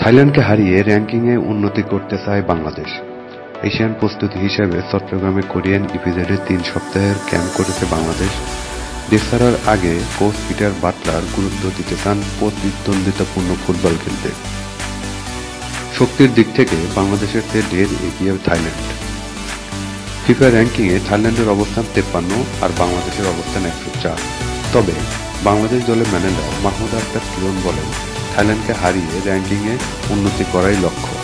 থাইল্যান্ডকে হারিয়ে র্যাঙ্কিংয়ে উন্নতি করতে চায় বাংলাদেশ। এশিয়ান প্রস্তুতি হিসেবে চট্টগ্রামে কোরিয়ান ইপিজেডে ৩ সপ্তাহের ক্যাম্প করেছে বাংলাদেশ। দেশ ছাড়ার আগে কোচ পিটার বাটলার গুরুত্ব দিতে চান প্রতিদ্বন্দ্বিতাপূর্ণ ফুটবল খেলতে। শক্তির দিক থেকে বাংলাদেশের চেয়ে ঢের এগিয়ে থাইল্যান্ড। ফিফা র্যাঙ্কিংয়ে থাইল্যান্ডের অবস্থান 53 আর বাংলাদেশের অবস্থান 104। তবে বাংলাদেশ দলের ম্যানেজার মাহমুদ আক্তার কিরণ বলেন, থাইল্যান্ডকে হারিয়ে র্যাঙ্কিংয়ে উন্নতি করাই লক্ষ্য।